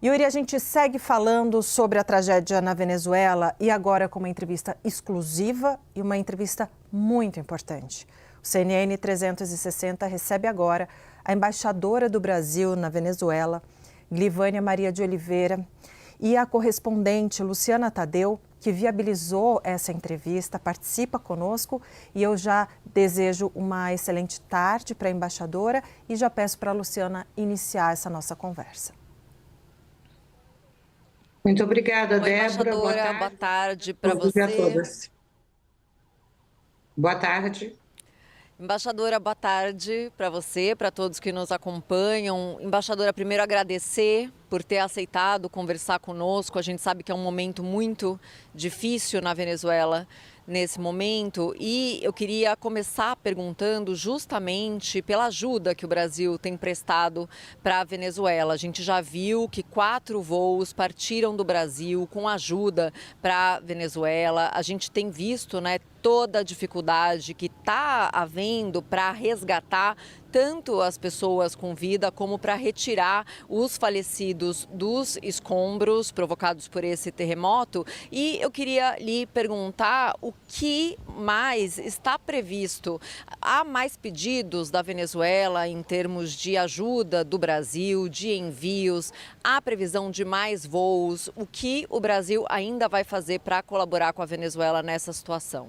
Yuri, a gente segue falando sobre a tragédia na Venezuela e agora com uma entrevista exclusiva e uma entrevista muito importante. O CNN 360 recebe agora a embaixadora do Brasil na Venezuela, Glivânia Maria de Oliveira, e a correspondente Luciana Tadeu, que viabilizou essa entrevista, participa conosco, e eu já desejo uma excelente tarde para a embaixadora e já peço para a Luciana iniciar essa nossa conversa. Muito obrigada, Débora. Boa tarde para você. A todas. Boa tarde. Embaixadora, boa tarde para você, para todos que nos acompanham. Embaixadora, primeiro agradecer por ter aceitado conversar conosco. A gente sabe que é um momento muito difícil na Venezuela nesse momento e eu queria começar perguntando justamente pela ajuda que o Brasil tem prestado para a Venezuela. A gente já viu que 4 voos partiram do Brasil com ajuda para a Venezuela. A gente tem visto, né, toda a dificuldade que está havendo para resgatar tanto as pessoas com vida como para retirar os falecidos dos escombros provocados por esse terremoto. E eu queria lhe perguntar o que mais está previsto. Há mais pedidos da Venezuela em termos de ajuda do Brasil, de envios? Há previsão de mais voos? O que o Brasil ainda vai fazer para colaborar com a Venezuela nessa situação?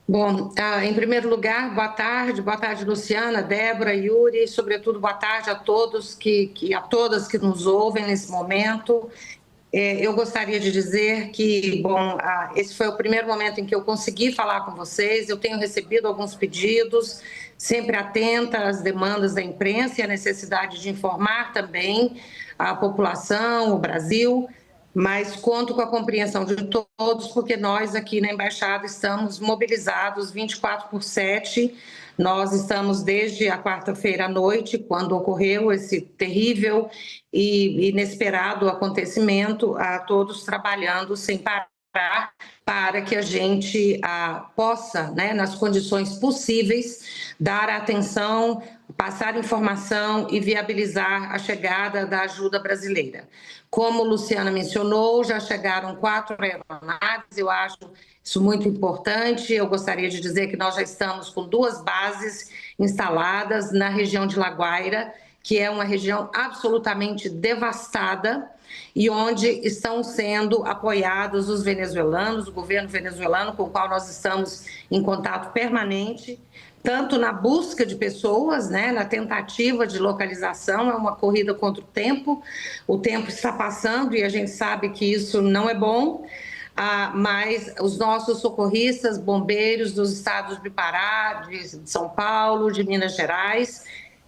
Bom, em primeiro lugar, boa tarde Luciana, Débora, Yuri, e sobretudo boa tarde a todos a todas que nos ouvem nesse momento. Eu gostaria de dizer que, bom, esse foi o primeiro momento em que eu consegui falar com vocês. Eu tenho recebido alguns pedidos, sempre atenta às demandas da imprensa e à necessidade de informar também a população, o Brasil, mas conto com a compreensão de todos, porque nós aqui na Embaixada estamos mobilizados 24/7. Nós estamos desde a quarta-feira à noite, quando ocorreu esse terrível e inesperado acontecimento, todos trabalhando sem parar para que a gente possa, né, nas condições possíveis, dar atenção, passar informação e viabilizar a chegada da ajuda brasileira. Como Luciana mencionou, já chegaram 4 aeronaves, eu acho isso muito importante. Eu gostaria de dizer que nós já estamos com 2 bases instaladas na região de La Guaira, que é uma região absolutamente devastada e onde estão sendo apoiados os venezuelanos, o governo venezuelano, com o qual nós estamos em contato permanente, tanto na busca de pessoas, né, na tentativa de localização. É uma corrida contra o tempo está passando e a gente sabe que isso não é bom, mas os nossos socorristas, bombeiros dos estados de Pará, de São Paulo, de Minas Gerais,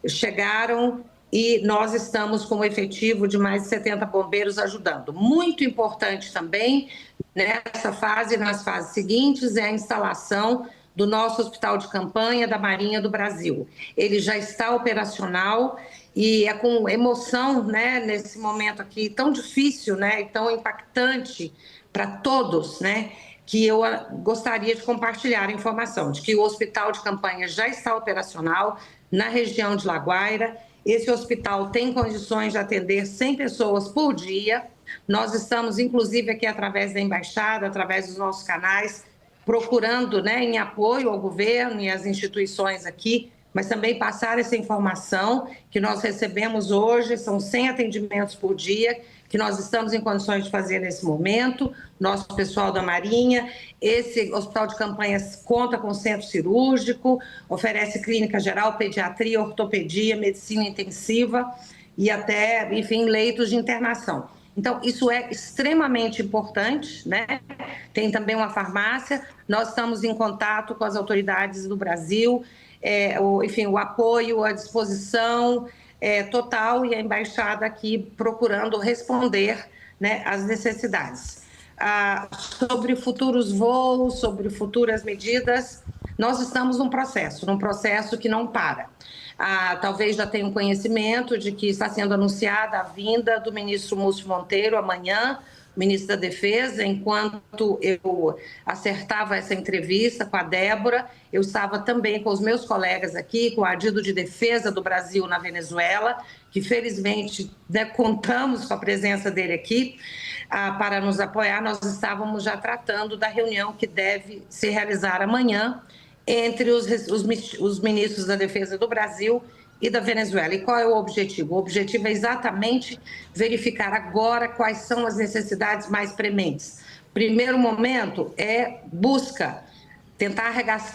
chegaram e nós estamos com um efetivo de mais de 70 bombeiros ajudando. Muito importante também nessa fase e nas fases seguintes é a instalação do nosso hospital de campanha da Marinha do Brasil. Ele já está operacional e é com emoção, né, nesse momento aqui tão difícil, né, e tão impactante para todos, né, que eu gostaria de compartilhar a informação de que o hospital de campanha já está operacional na região de La Guaira. Esse hospital tem condições de atender 100 pessoas por dia. Nós estamos, inclusive, aqui através da Embaixada, através dos nossos canais, procurando, né, em apoio ao governo e às instituições aqui, mas também passar essa informação que nós recebemos hoje, são 100 atendimentos por dia, que nós estamos em condições de fazer nesse momento, nosso pessoal da Marinha. Esse hospital de campanha conta com centro cirúrgico, oferece clínica geral, pediatria, ortopedia, medicina intensiva e até, enfim, leitos de internação. Então, isso é extremamente importante, né? Tem também uma farmácia, nós estamos em contato com as autoridades do Brasil, enfim, o apoio, a disposição total e a Embaixada aqui procurando responder, né, às necessidades. Sobre futuros voos, sobre futuras medidas, nós estamos num processo que não para. Talvez já tenham conhecimento de que está sendo anunciada a vinda do ministro Múcio Monteiro amanhã, ministro da Defesa. Enquanto eu acertava essa entrevista com a Débora, eu estava também com os meus colegas aqui, com o Adido de Defesa do Brasil na Venezuela, que felizmente, né, contamos com a presença dele aqui para nos apoiar. Nós estávamos já tratando da reunião que deve se realizar amanhã entre os ministros da Defesa do Brasil e da Venezuela. E qual é o objetivo? O objetivo é exatamente verificar agora quais são as necessidades mais prementes. Primeiro momento é busca, tentar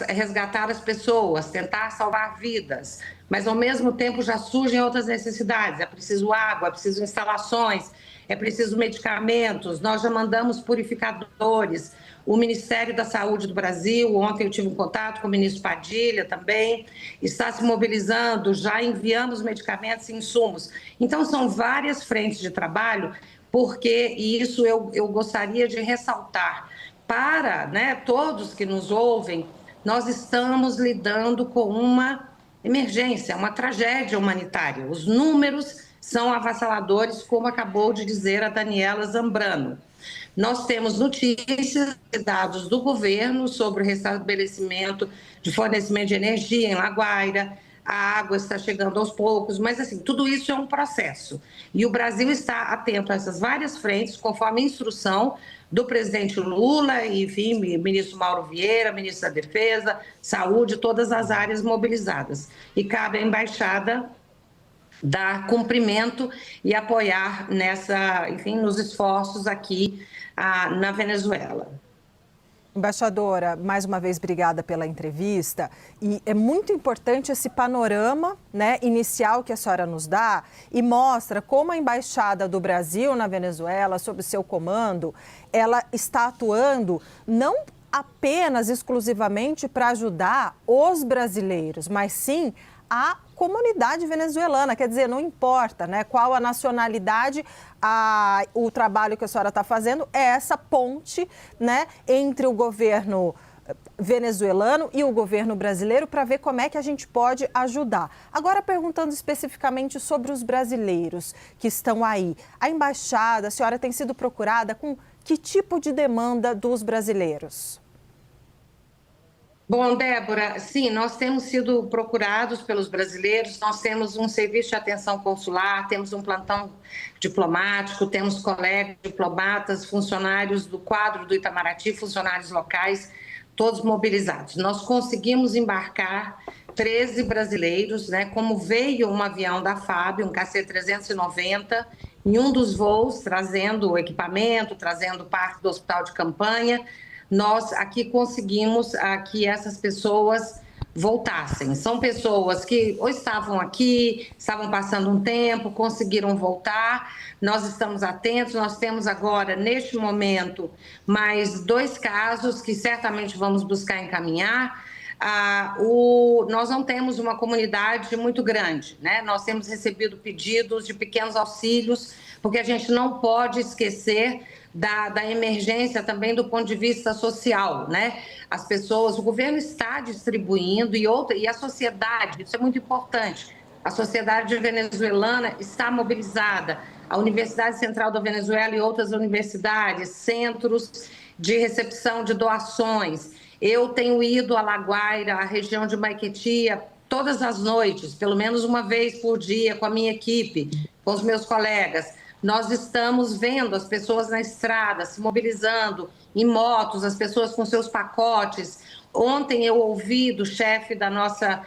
resgatar as pessoas, tentar salvar vidas, mas ao mesmo tempo já surgem outras necessidades. É preciso água, é preciso instalações, é preciso medicamentos. Nós já mandamos purificadores. O Ministério da Saúde do Brasil, ontem eu tive um contato com o ministro Padilha também, está se mobilizando, já enviamos medicamentos e insumos. Então, são várias frentes de trabalho, porque isso eu gostaria de ressaltar. Para, né, todos que nos ouvem, nós estamos lidando com uma emergência, uma tragédia humanitária. Os números são avassaladores, como acabou de dizer a Daniela Zambrano. Nós temos notícias e dados do governo sobre o restabelecimento de fornecimento de energia em La Guaira, a água está chegando aos poucos, mas assim, tudo isso é um processo. E o Brasil está atento a essas várias frentes, conforme a instrução do presidente Lula, e, enfim, ministro Mauro Vieira, ministro da Defesa, Saúde, todas as áreas mobilizadas. E cabe à embaixada dar cumprimento e apoiar nos esforços aqui na Venezuela. Embaixadora, mais uma vez, obrigada pela entrevista. E é muito importante esse panorama, né, inicial que a senhora nos dá e mostra como a Embaixada do Brasil na Venezuela, sob o seu comando, ela está atuando não apenas exclusivamente para ajudar os brasileiros, mas sim a comunidade venezuelana. Quer dizer, não importa, né, qual a nacionalidade, o trabalho que a senhora está fazendo é essa ponte, né, entre o governo venezuelano e o governo brasileiro para ver como é que a gente pode ajudar. Agora, perguntando especificamente sobre os brasileiros que estão aí. A embaixada, a senhora tem sido procurada com que tipo de demanda dos brasileiros? Bom, Débora, sim, nós temos sido procurados pelos brasileiros, nós temos um serviço de atenção consular, temos um plantão diplomático, temos colegas diplomatas, funcionários do quadro do Itamaraty, funcionários locais, todos mobilizados. Nós conseguimos embarcar 13 brasileiros, né, como veio um avião da FAB, um KC-390, em um dos voos, trazendo equipamento, trazendo parte do hospital de campanha. Nós aqui conseguimos que essas pessoas voltassem. São pessoas que ou estavam aqui, estavam passando um tempo, conseguiram voltar. Nós estamos atentos, nós temos agora, neste momento, mais 2 casos que certamente vamos buscar encaminhar. Nós não temos uma comunidade muito grande, né? Nós temos recebido pedidos de pequenos auxílios, porque a gente não pode esquecer da emergência também do ponto de vista social, né? As pessoas, o governo está distribuindo e a sociedade, isso é muito importante, a sociedade venezuelana está mobilizada, a Universidade Central da Venezuela e outras universidades, centros de recepção de doações. Eu tenho ido a La Guaira, a região de Maiquetia, todas as noites, pelo menos uma vez por dia, com a minha equipe, com os meus colegas. Nós estamos vendo as pessoas na estrada, se mobilizando em motos, as pessoas com seus pacotes. Ontem eu ouvi do chefe da nossa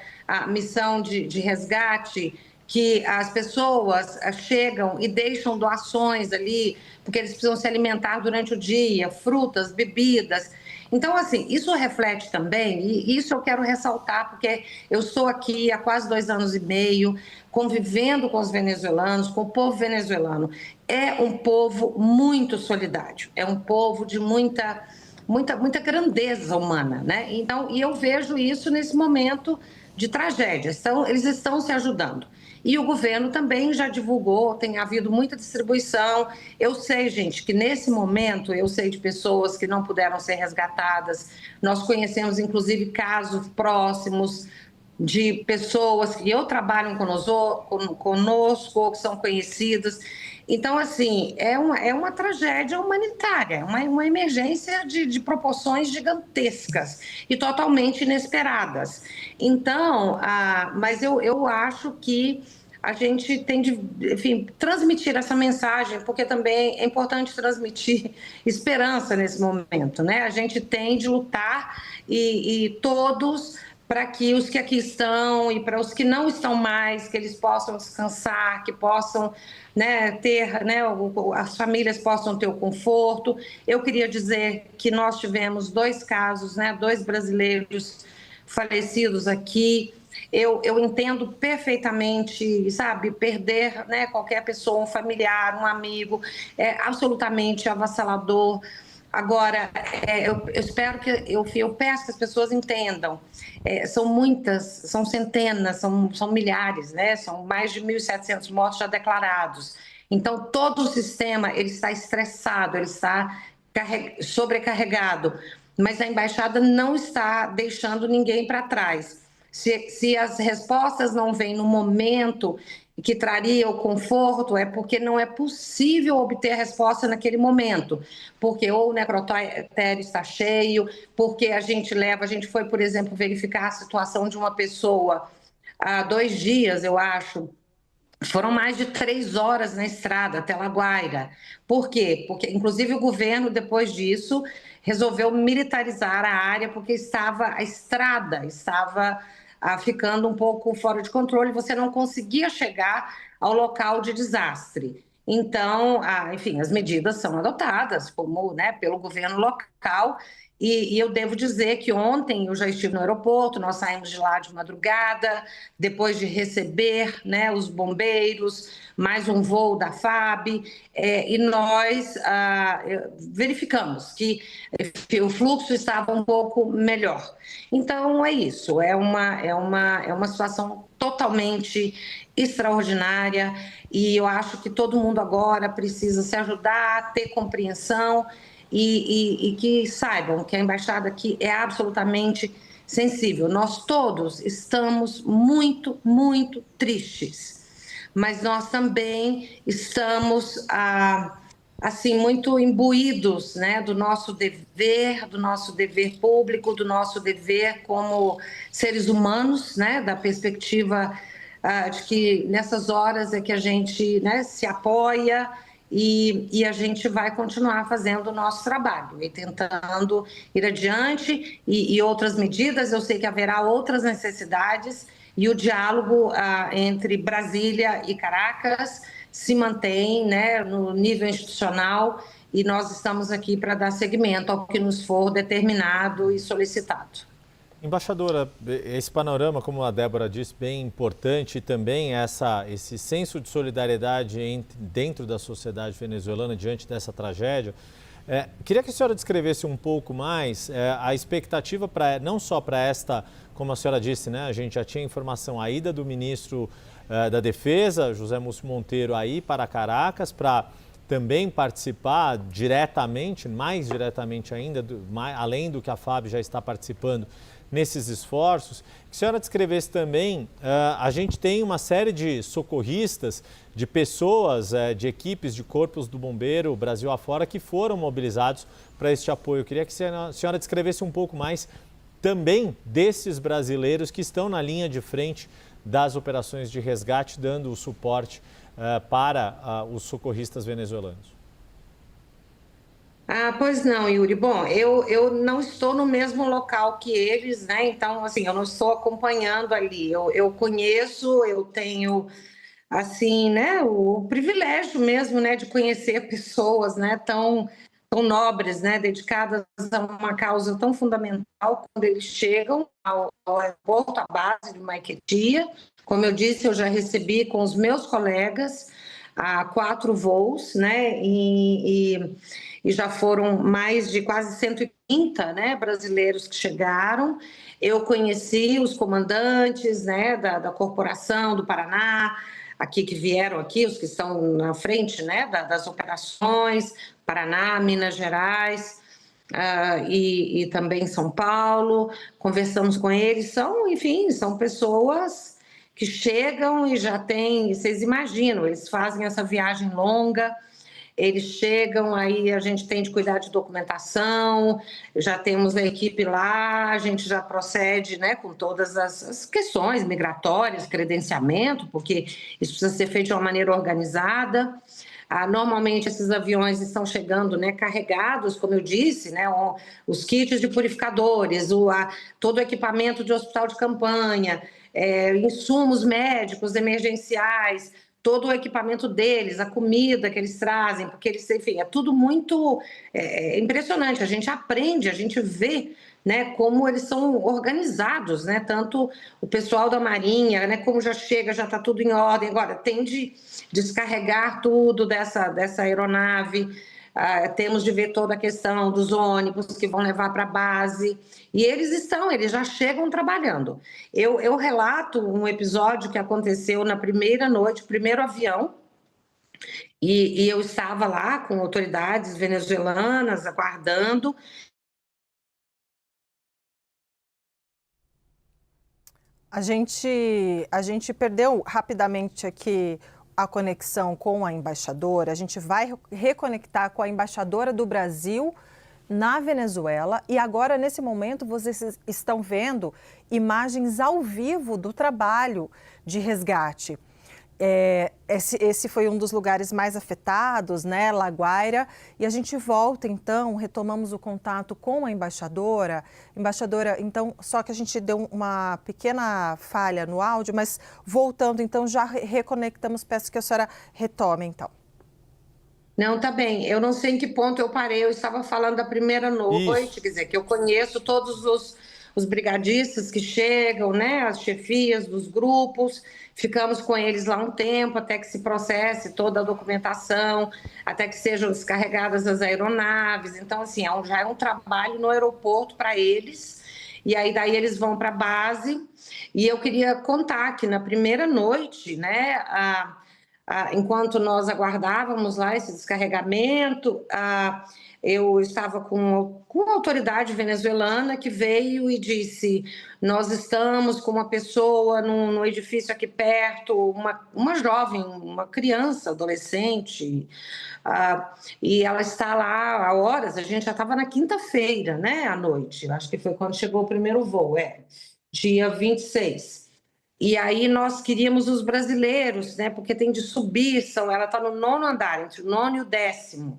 missão de resgate que as pessoas chegam e deixam doações ali, porque eles precisam se alimentar durante o dia, frutas, bebidas. Então, assim, isso reflete também, e isso eu quero ressaltar, porque eu estou aqui há quase 2 anos e meio, convivendo com os venezuelanos, com o povo venezuelano. É um povo muito solidário, é um povo de muita grandeza humana, né? Então, e eu vejo isso nesse momento de tragédia. Eles estão se ajudando. E o governo também já divulgou, tem havido muita distribuição. Eu sei, gente, que nesse momento, eu sei de pessoas que não puderam ser resgatadas. Nós conhecemos, inclusive, casos próximos de pessoas que ou trabalham conosco ou que são conhecidas. Então, assim, é uma tragédia humanitária, uma emergência de proporções gigantescas e totalmente inesperadas. Então, mas eu acho que a gente tem de, enfim, transmitir essa mensagem, porque também é importante transmitir esperança nesse momento, né? A gente tem de lutar e todos para que os que aqui estão e para os que não estão mais, que eles possam descansar, que possam, né, ter, né, as famílias possam ter o conforto. Eu queria dizer que nós tivemos 2 casos, né, 2 brasileiros falecidos aqui. Eu entendo perfeitamente, sabe, perder, né, qualquer pessoa, um familiar, um amigo, é absolutamente avassalador. Agora, eu espero que, eu peço que as pessoas entendam, são muitas, são centenas, são milhares, né? São mais de 1.700 mortos já declarados. Então, todo o sistema ele está estressado, ele está sobrecarregado, mas a embaixada não está deixando ninguém para trás. Se as respostas não vêm no momento que traria o conforto, é porque não é possível obter a resposta naquele momento, porque ou o necrotério está cheio, porque a gente foi, por exemplo, verificar a situação de uma pessoa há 2 dias, eu acho, foram mais de 3 horas na estrada até Laguaira. Por quê? Porque, inclusive, o governo, depois disso, resolveu militarizar a área, porque a estrada estava ficando um pouco fora de controle, você não conseguia chegar ao local de desastre. Então, enfim, as medidas são adotadas como, né, pelo governo local. E eu devo dizer que ontem eu já estive no aeroporto, nós saímos de lá de madrugada, depois de receber, né, os bombeiros, mais um voo da FAB, e nós verificamos que o fluxo estava um pouco melhor. Então, é isso, é uma situação totalmente extraordinária e eu acho que todo mundo agora precisa se ajudar, ter compreensão e que saibam que a embaixada aqui é absolutamente sensível. Nós todos estamos muito, muito tristes, mas nós também estamos assim muito imbuídos, né, do nosso dever público, do nosso dever como seres humanos, né, da perspectiva de que nessas horas é que a gente, né, se apoia e a gente vai continuar fazendo o nosso trabalho e tentando ir adiante e outras medidas. Eu sei que haverá outras necessidades e o diálogo entre Brasília e Caracas se mantém, né, no nível institucional e nós estamos aqui para dar seguimento ao que nos for determinado e solicitado. Embaixadora, esse panorama, como a Débora disse, bem importante e também esse senso de solidariedade dentro da sociedade venezuelana diante dessa tragédia. Queria que a senhora descrevesse um pouco mais a expectativa não só para esta, como a senhora disse, né? A gente já tinha informação, a ida do ministro da Defesa, José Múcio Monteiro, aí para Caracas, para também participar diretamente, mais diretamente ainda, além do que a FAB já está participando nesses esforços. Que a senhora descrevesse também, a gente tem uma série de socorristas, de pessoas, de equipes, de corpos do bombeiro Brasil afora que foram mobilizados para este apoio. Eu queria que a senhora descrevesse um pouco mais também desses brasileiros que estão na linha de frente das operações de resgate, dando o suporte para os socorristas venezuelanos. Pois não, Yuri. Bom, eu não estou no mesmo local que eles, né? Então, assim, eu não estou acompanhando ali. Eu conheço, eu tenho, assim, né, o privilégio mesmo, né, de conhecer pessoas, né, tão nobres, né, dedicadas a uma causa tão fundamental quando eles chegam ao aeroporto, à base de Maiquetia. Como eu disse, eu já recebi com os meus colegas 4 voos, né, e já foram mais de quase 130, né, brasileiros que chegaram. Eu conheci os comandantes, né, da Corporação do Paraná, aqui que vieram aqui, os que estão na frente, né, das operações, Paraná, Minas Gerais e também São Paulo. Conversamos com eles, enfim, são pessoas que chegam e já têm, vocês imaginam, eles fazem essa viagem longa, eles chegam, aí a gente tem de cuidar de documentação, já temos a equipe lá, a gente já procede, né, com todas as questões migratórias, credenciamento, porque isso precisa ser feito de uma maneira organizada. Normalmente esses aviões estão chegando, né, carregados, como eu disse, né, os kits de purificadores, todo o equipamento de hospital de campanha, insumos médicos emergenciais, todo o equipamento deles, a comida que eles trazem, porque eles, enfim, é tudo muito impressionante. A gente aprende, a gente vê, né, como eles são organizados, né, tanto o pessoal da Marinha, né, como já chega, já está tudo em ordem. Agora, tem de descarregar tudo dessa aeronave, temos de ver toda a questão dos ônibus que vão levar para a base, e eles já chegam trabalhando. Eu relato um episódio que aconteceu na primeira noite, primeiro avião, e eu estava lá com autoridades venezuelanas aguardando. A gente perdeu rapidamente aqui a conexão com a embaixadora. A gente vai reconectar com a embaixadora do Brasil na Venezuela. E agora, nesse momento, vocês estão vendo imagens ao vivo do trabalho de resgate. Esse foi um dos lugares mais afetados, né, La Guaira, e a gente volta, então, retomamos o contato com a embaixadora. Embaixadora, então, só que a gente deu uma pequena falha no áudio, mas voltando, então, já reconectamos, peço que a senhora retome, então. Não, tá bem. Eu não sei em que ponto eu parei. Eu estava falando da primeira noite, Isso. quer dizer, que eu conheço todos os brigadistas que chegam, né, as chefias dos grupos, ficamos com eles lá um tempo até que se processe toda a documentação, até que sejam descarregadas as aeronaves. Então, assim, já é um trabalho no aeroporto para eles, e aí daí eles vão para a base. E eu queria contar que na primeira noite, né, enquanto nós aguardávamos lá esse descarregamento, eu estava com a autoridade venezuelana que veio e disse: nós estamos com uma pessoa no edifício aqui perto, uma jovem, uma criança, adolescente, e ela está lá há horas. A gente já estava na quinta-feira, né, à noite, acho que foi quando chegou o primeiro voo, dia 26. E aí nós queríamos os brasileiros, né? Porque tem de subir, ela está no 9º andar, entre o 9º e o 10º.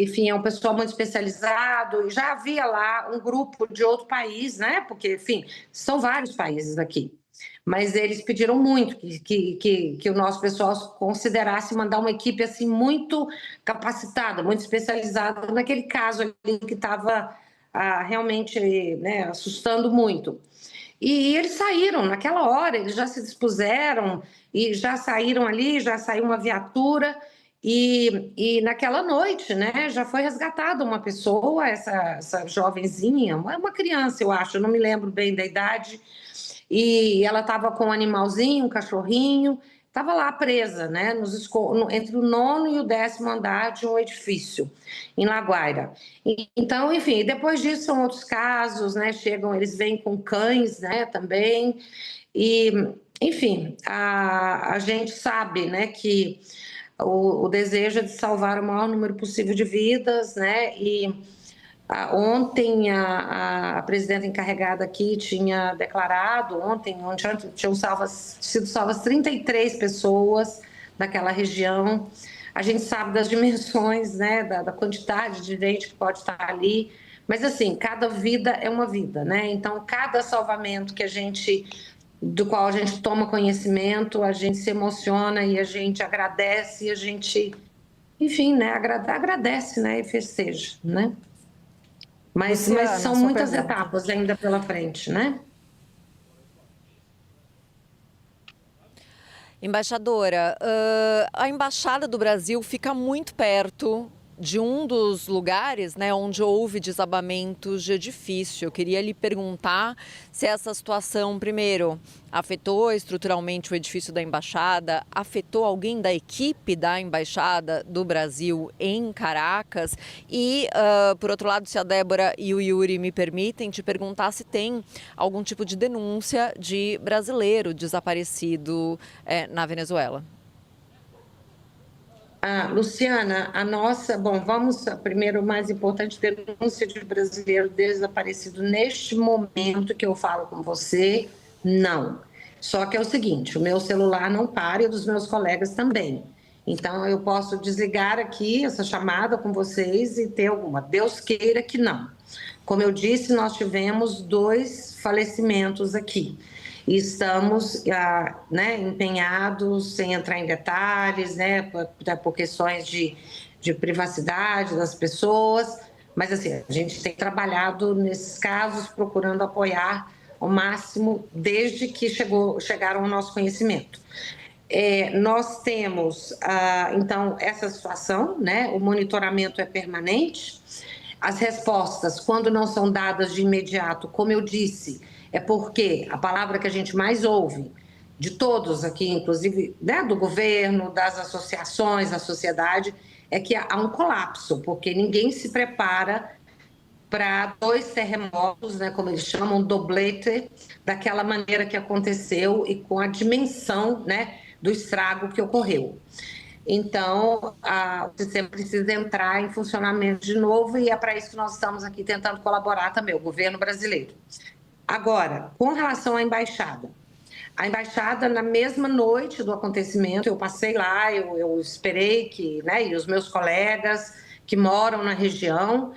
Enfim, é um pessoal muito especializado. Já havia lá um grupo de outro país, né? Porque, enfim, são vários países aqui. Mas eles pediram muito que o nosso pessoal considerasse mandar uma equipe assim muito capacitada, muito especializada naquele caso ali que estava realmente, né, assustando muito. E eles saíram naquela hora, eles já se dispuseram e já saíram ali, já saiu uma viatura e naquela noite, né, já foi resgatada uma pessoa, essa jovenzinha, uma criança, eu acho, eu não me lembro bem da idade, e ela estava com um animalzinho, um cachorrinho, estava lá presa, né, entre o 9º e o 10º andar de um edifício em La Guaira. Então, enfim, depois disso são outros casos, né, eles vêm com cães, né, também, e, enfim, a gente sabe, né, que o desejo é de salvar o maior número possível de vidas, né, e ontem a presidenta encarregada aqui tinha declarado, ontem tinham sido salvas 33 pessoas daquela região. A gente sabe das dimensões, né, da quantidade de gente que pode estar ali, mas assim, cada vida é uma vida, né? Então, cada salvamento do qual a gente toma conhecimento, a gente se emociona e a gente agradece, e a gente, enfim, né, agradece, né, e festeja, né? Mas são muitas etapas ainda pela frente, né? Embaixadora, a Embaixada do Brasil fica muito perto de um dos lugares, né, onde houve desabamentos de edifício. Eu queria lhe perguntar se essa situação, primeiro, afetou estruturalmente o edifício da Embaixada, afetou alguém da equipe da Embaixada do Brasil em Caracas e, por outro lado, se a Débora e o Yuri me permitem, te perguntar se tem algum tipo de denúncia de brasileiro desaparecido na Venezuela. Luciana, primeiro, o mais importante, denúncia de brasileiro desaparecido neste momento que eu falo com você, não. Só que é o seguinte, o meu celular não para e o dos meus colegas também. Então, eu posso desligar aqui essa chamada com vocês e ter alguma. Deus queira que não. Como eu disse, nós tivemos 2 falecimentos aqui. E estamos empenhados, sem entrar em detalhes, por questões de privacidade das pessoas, mas assim, a gente tem trabalhado nesses casos, procurando apoiar ao máximo, desde que chegaram ao nosso conhecimento. Nós temos, então, essa situação, o monitoramento é permanente, as respostas, quando não são dadas de imediato, como eu disse, é porque a palavra que a gente mais ouve, de todos aqui, inclusive do governo, das associações, da sociedade, é que há um colapso, porque ninguém se prepara para 2 terremotos, como eles chamam, doblete, daquela maneira que aconteceu e com a dimensão do estrago que ocorreu. Então, o sistema precisa entrar em funcionamento de novo e é para isso que nós estamos aqui tentando colaborar também, o governo brasileiro. Agora, com relação à embaixada, na mesma noite do acontecimento, eu passei lá, eu esperei que, e os meus colegas que moram na região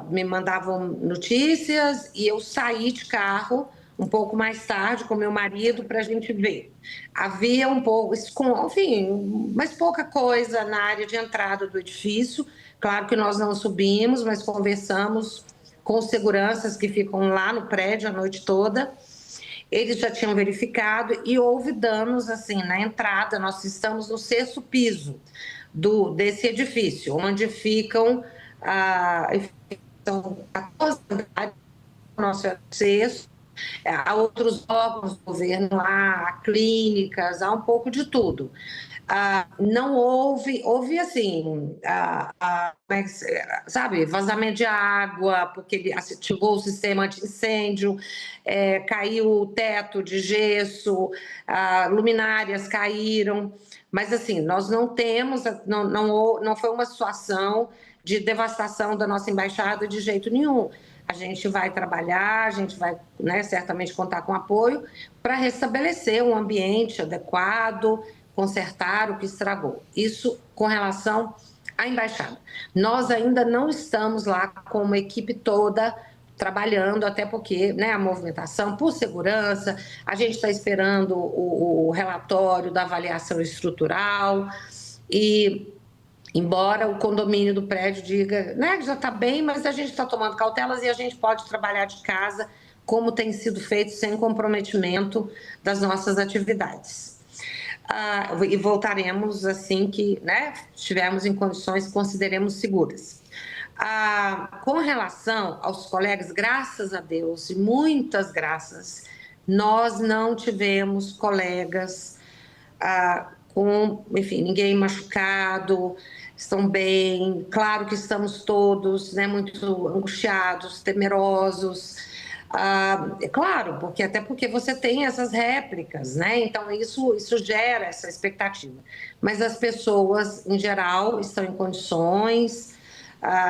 me mandavam notícias e eu saí de carro um pouco mais tarde com meu marido para a gente ver. Havia um pouco, enfim, mas pouca coisa na área de entrada do edifício. Claro que nós não subimos, mas conversamos com os seguranças que ficam lá no prédio a noite toda. Eles já tinham verificado e houve danos assim na entrada. Nós estamos no 6º piso desse edifício, onde ficam são 14 andares do nosso 6º. Há outros órgãos do governo lá, há clínicas, há um pouco de tudo. Não houve assim, vazamento de água, porque ele ativou o sistema de incêndio, caiu o teto de gesso, luminárias caíram, mas assim, nós não temos, não foi uma situação de devastação da nossa embaixada de jeito nenhum. A gente vai trabalhar, a gente vai certamente contar com apoio para restabelecer um ambiente adequado, consertar o que estragou. Isso com relação à embaixada. Nós ainda não estamos lá com uma equipe toda trabalhando, até porque a movimentação, por segurança, a gente está esperando o relatório da avaliação estrutural e... Embora o condomínio do prédio diga, que já está bem, mas a gente está tomando cautelas e a gente pode trabalhar de casa como tem sido feito, sem comprometimento das nossas atividades. E voltaremos assim que estivermos em condições que consideremos seguras. Com relação aos colegas, graças a Deus, e muitas graças, nós não tivemos colegas com, enfim, ninguém machucado, estão bem. Claro que estamos todos muito angustiados, temerosos. É claro, até porque você tem essas réplicas, então isso gera essa expectativa. Mas as pessoas, em geral, estão em condições,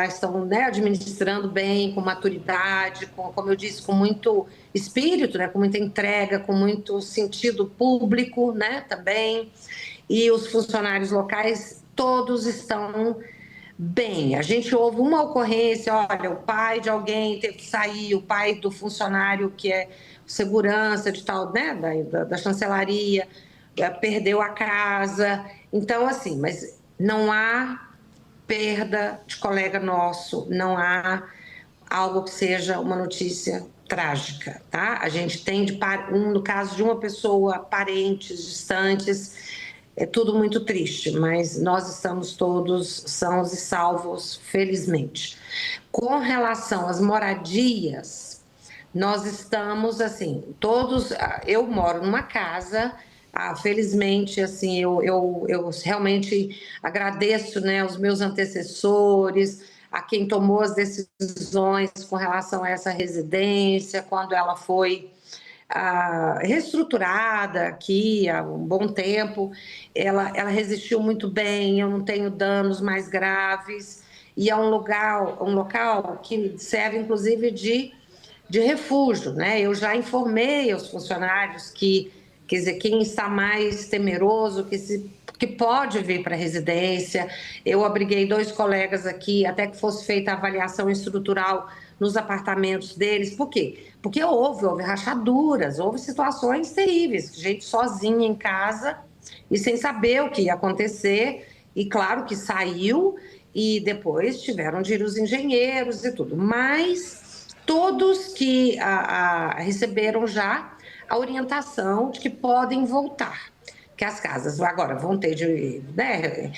estão administrando bem, com maturidade, como eu disse, com muito espírito, com muita entrega, com muito sentido público, também. E os funcionários locais, todos estão bem. A gente ouve uma ocorrência, olha, o pai de alguém teve que sair, o pai do funcionário que é segurança de tal, da chancelaria, perdeu a casa. Então, assim, mas não há perda de colega nosso, não há algo que seja uma notícia trágica, tá? A gente tem, no caso de uma pessoa, parentes distantes, é tudo muito triste, mas nós estamos todos sãos e salvos, felizmente. Com relação às moradias, nós estamos, assim, todos... Eu moro numa casa, felizmente, assim, eu realmente agradeço, aos meus antecessores, a quem tomou as decisões com relação a essa residência, quando ela foi reestruturada aqui há um bom tempo, ela resistiu muito bem, eu não tenho danos mais graves, e é um local que serve inclusive de refúgio, né? Eu já informei aos funcionários que, quer dizer, quem está mais temeroso, que pode vir para a residência. Eu abriguei 2 colegas aqui, até que fosse feita a avaliação estrutural nos apartamentos deles. Por quê? Porque houve rachaduras, houve situações terríveis, gente sozinha em casa e sem saber o que ia acontecer, e claro que saiu, e depois tiveram de ir os engenheiros e tudo, mas todos que receberam já a orientação de que podem voltar, que as casas agora vão ter de, né,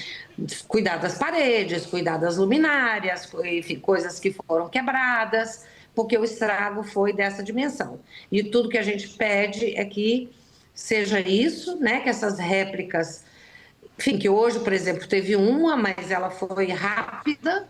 cuidar das paredes, cuidar das luminárias, enfim, coisas que foram quebradas, porque o estrago foi dessa dimensão. E tudo que a gente pede é que seja isso, né, que essas réplicas, enfim, que hoje, por exemplo, teve uma, mas ela foi rápida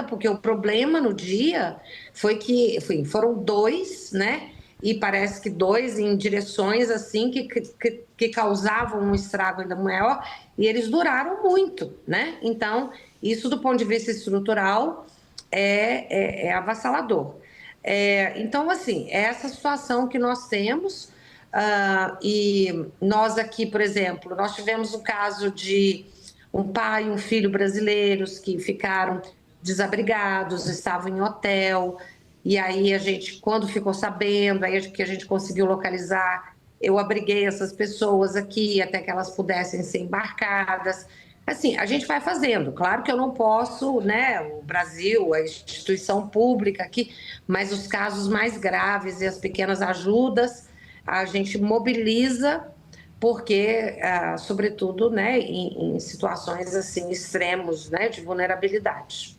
porque o problema no dia foi que, enfim, foram 2, né? E parece que 2 em direções assim que causavam um estrago ainda maior, e eles duraram muito, né? Então, isso do ponto de vista estrutural é avassalador. Então, assim, é essa situação que nós temos. E nós aqui, por exemplo, nós tivemos um caso de um pai e um filho brasileiros que ficaram desabrigados, estavam em hotel, e aí a gente, quando ficou sabendo, aí que a gente conseguiu localizar, eu abriguei essas pessoas aqui até que elas pudessem ser embarcadas. Assim, a gente vai fazendo. Claro que eu não posso, né, o Brasil, a instituição pública aqui, mas os casos mais graves e as pequenas ajudas, a gente mobiliza, porque, sobretudo, né, em situações assim extremos, né, de vulnerabilidade.